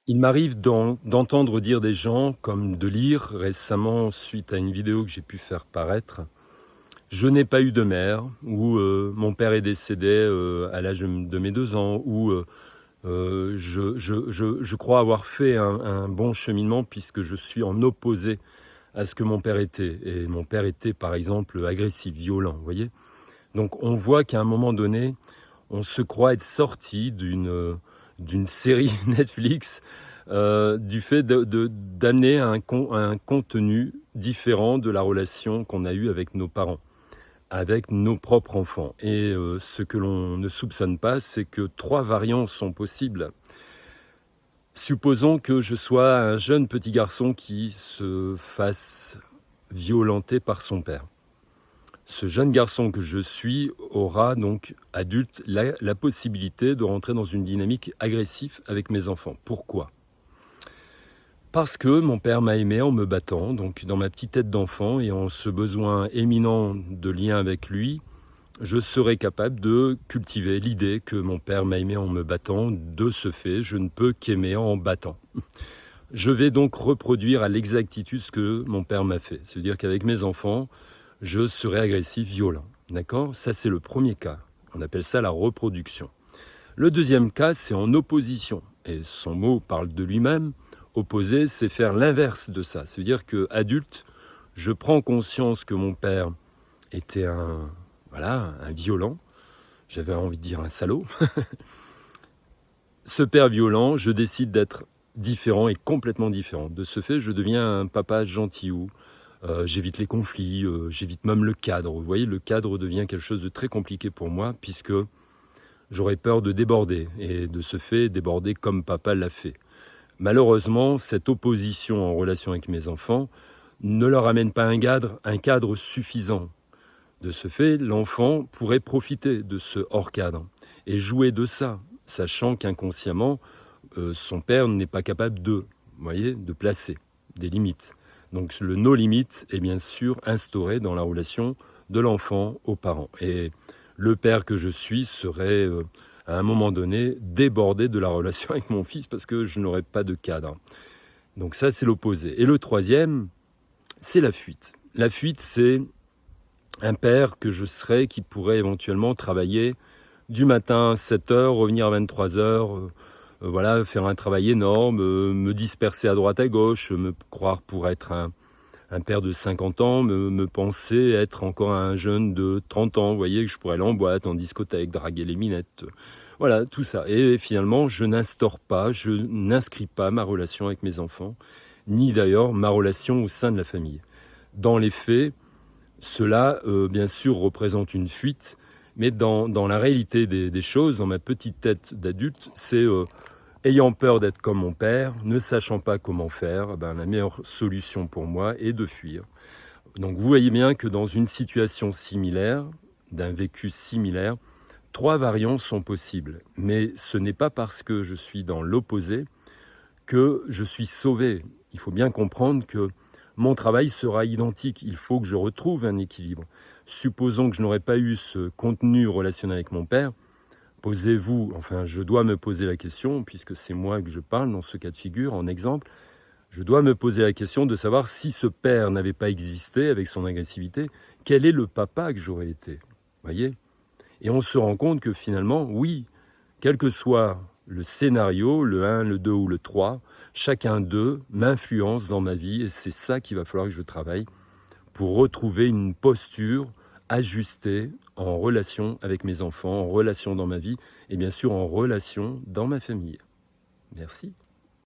Il m'arrive d'entendre dire des gens, comme de lire récemment suite à une vidéo que j'ai pu faire paraître: «Je n'ai pas eu de mère» ou «Mon père est décédé, à l'âge de mes 2 ans» ou «Je crois avoir fait un bon cheminement puisque je suis en opposé à ce que mon père était» et mon père était, par exemple, agressif, violent, vous voyez? Donc on voit qu'à un moment donné, on se croit être sorti d'une série Netflix, du fait d'amener un contenu différent de la relation qu'on a eue avec nos parents, avec nos propres enfants et ce que l'on ne soupçonne pas, c'est que 3 variants sont possibles. Supposons que je sois un jeune petit garçon qui se fasse violenter par son père. Ce jeune garçon que je suis aura donc, adulte, la possibilité de rentrer dans une dynamique agressive avec mes enfants. Pourquoi? Parce que mon père m'a aimé en me battant, donc dans ma petite tête d'enfant et en ce besoin éminent de lien avec lui, je serai capable de cultiver l'idée que mon père m'a aimé en me battant. De ce fait, je ne peux qu'aimer en battant. Je vais donc reproduire à l'exactitude ce que mon père m'a fait. C'est-à-dire qu'avec mes enfants, je serai agressif, violent. D'accord? Ça, c'est le premier cas. On appelle ça la reproduction. Le deuxième cas, c'est en opposition. Et son mot parle de lui-même. Opposer, c'est faire l'inverse de ça. C'est-à-dire qu'adulte, je prends conscience que mon père était un violent. J'avais envie de dire un salaud. Ce père violent, je décide d'être différent et complètement différent. De ce fait, je deviens un papa gentilou. J'évite les conflits, j'évite même le cadre. Vous voyez, le cadre devient quelque chose de très compliqué pour moi puisque j'aurais peur de déborder et de ce fait, déborder comme papa l'a fait. Malheureusement, cette opposition en relation avec mes enfants ne leur amène pas un cadre suffisant. De ce fait, l'enfant pourrait profiter de ce hors-cadre et jouer de ça, sachant qu'inconsciemment, son père n'est pas capable vous voyez, de placer des limites. Donc le no limite est bien sûr instauré dans la relation de l'enfant aux parents. Et le père que je suis serait, à un moment donné, débordé de la relation avec mon fils parce que je n'aurais pas de cadre. Donc ça, c'est l'opposé. Et le troisième, c'est la fuite. La fuite, c'est un père que je serais qui pourrait éventuellement travailler du matin à 7 heures, revenir à 23 heures, voilà, faire un travail énorme, me disperser à droite à gauche, me croire pour être un père de 50 ans, me penser être encore un jeune de 30 ans, vous voyez, que je pourrais aller en boîte, en discothèque, draguer les minettes, voilà, tout ça. Et finalement, je n'inscris pas ma relation avec mes enfants, ni d'ailleurs ma relation au sein de la famille. Dans les faits, cela, bien sûr, représente une fuite, mais dans la réalité des choses, dans ma petite tête d'adulte, c'est, ayant peur d'être comme mon père, ne sachant pas comment faire, la meilleure solution pour moi est de fuir. Donc vous voyez bien que dans une situation similaire, d'un vécu similaire, 3 variants sont possibles. Mais ce n'est pas parce que je suis dans l'opposé que je suis sauvé. Il faut bien comprendre que mon travail sera identique. Il faut que je retrouve un équilibre. Supposons que je n'aurais pas eu ce contenu relationnel avec mon père, je dois me poser la question, puisque c'est moi que je parle dans ce cas de figure, en exemple, je dois me poser la question de savoir si ce père n'avait pas existé avec son agressivité, quel est le papa que j'aurais été, voyez? Et on se rend compte que finalement, oui, quel que soit le scénario, le 1, le 2 ou le 3, chacun d'eux m'influence dans ma vie et c'est ça qu'il va falloir que je travaille pour retrouver une posture ajustée en relation avec mes enfants, en relation dans ma vie et bien sûr en relation dans ma famille. Merci.